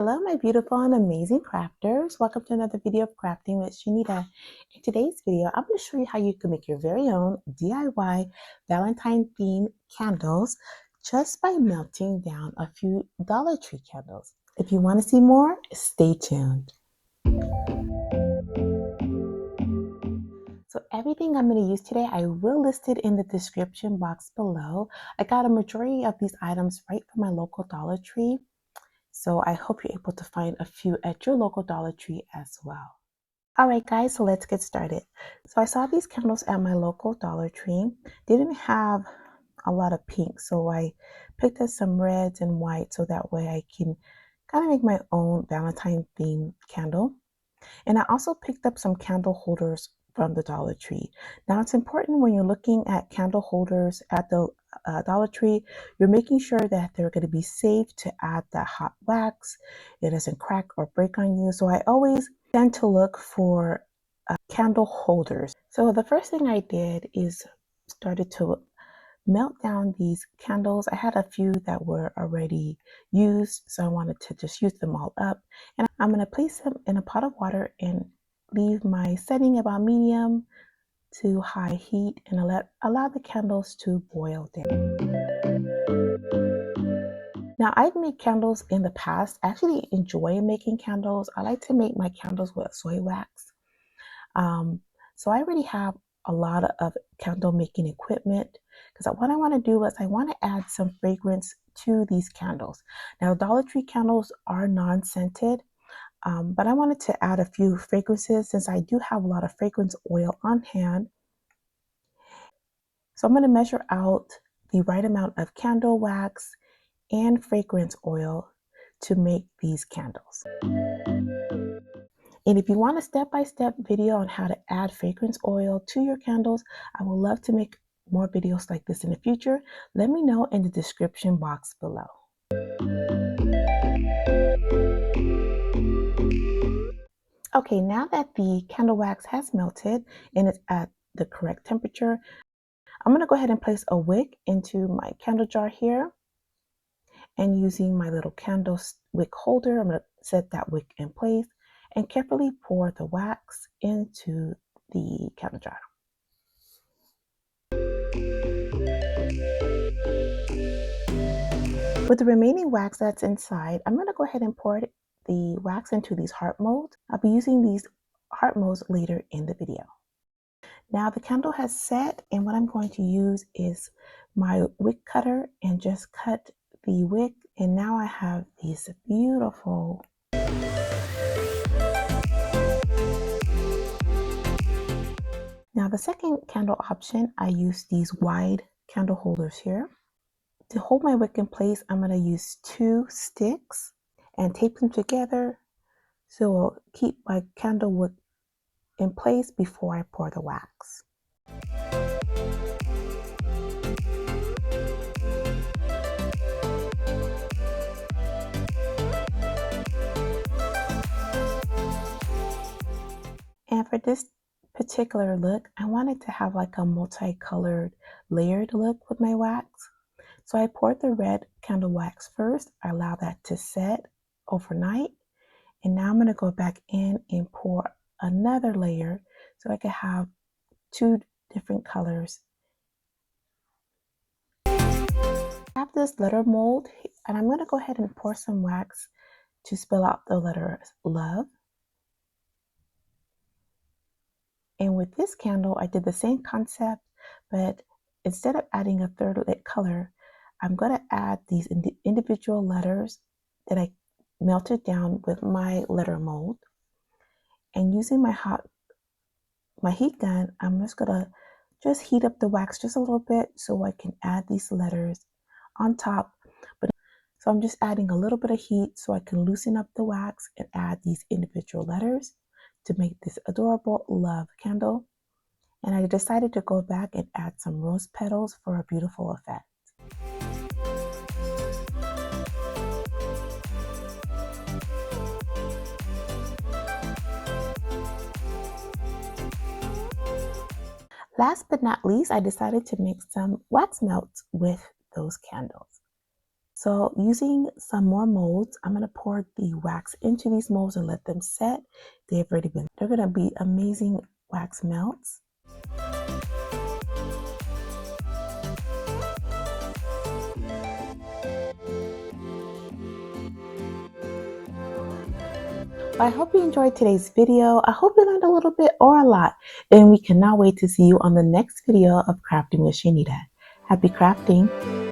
Hello, my beautiful and amazing crafters. Welcome to another video of Crafting with Shaneda. In today's video, I'm going to show you how you can make your very own DIY Valentine themed candles just by melting down a few Dollar Tree candles. If you want to see more, stay tuned. So everything I'm going to use today, I will list it in the description box below. I got a majority of these items right from my local Dollar Tree. So I hope you're able to find a few at your local Dollar Tree as well. All right, guys, so let's get started. So I saw these candles at my local Dollar Tree. They didn't have a lot of pink, so I picked up some reds and white so that way I can kind of make my own Valentine themed candle. And I also picked up some candle holders from the Dollar Tree. Now it's important when you're looking at candle holders at the Dollar Tree, you're making sure that they're going to be safe to add that hot wax. It doesn't crack or break on you. So I always tend to look for candle holders. So the first thing I did is started to melt down these candles. I had a few that were already used, so I wanted to just use them all up. And I'm going to place them in a pot of water and leave my setting about medium to high heat and allow the candles to boil down. Now, I've made candles in the past. I actually enjoy making candles. I like to make my candles with soy wax. So I already have a lot of candle making equipment because what I want to do is I want to add some fragrance to these candles. Now, Dollar Tree candles are non-scented, but I wanted to add a few fragrances since I do have a lot of fragrance oil on hand. So I'm going to measure out the right amount of candle wax and fragrance oil to make these candles. And if you want a step-by-step video on how to add fragrance oil to your candles, I would love to make more videos like this in the future. Let me know in the description box below. Okay, now that the candle wax has melted and it's at the correct temperature, I'm going to go ahead and place a wick into my candle jar here. And using my little candle wick holder, I'm going to set that wick in place and carefully pour the wax into the candle jar. With the remaining wax that's inside, I'm going to go ahead and pour the wax into these heart molds. I'll be using these heart molds later in the video. Now the candle has set, and what I'm going to use is my wick cutter and just cut the wick, and now I have these beautiful Now the second candle option, I use these wide candle holders here. To hold my wick in place, I'm going to use 2 sticks and tape them together so I'll keep my candle wick in place before I pour the wax. And for this particular look, I wanted to have like a multicolored layered look with my wax. So I poured the red candle wax first. I allow that to set overnight. And now I'm going to go back in and pour another layer so I can have 2 different colors. I have this letter mold, and I'm going to go ahead and pour some wax to spell out the letter love. And with this candle, I did the same concept, but instead of adding a third lit color, I'm going to add these individual letters that I melted down with my letter mold. And using my heat gun, I'm just going to heat up the wax just a little bit so I can add these letters on top. So I'm just adding a little bit of heat so I can loosen up the wax and add these individual letters to make this adorable love candle. And I decided to go back and add some rose petals for a beautiful effect. Last but not least, I decided to make some wax melts with those candles. So using some more molds, I'm going to pour the wax into these molds and let them set. They're going to be amazing wax melts. I hope you enjoyed today's video. I hope you learned a little bit or a lot, and we cannot wait to see you on the next video of Crafting with Shaneda. Happy crafting!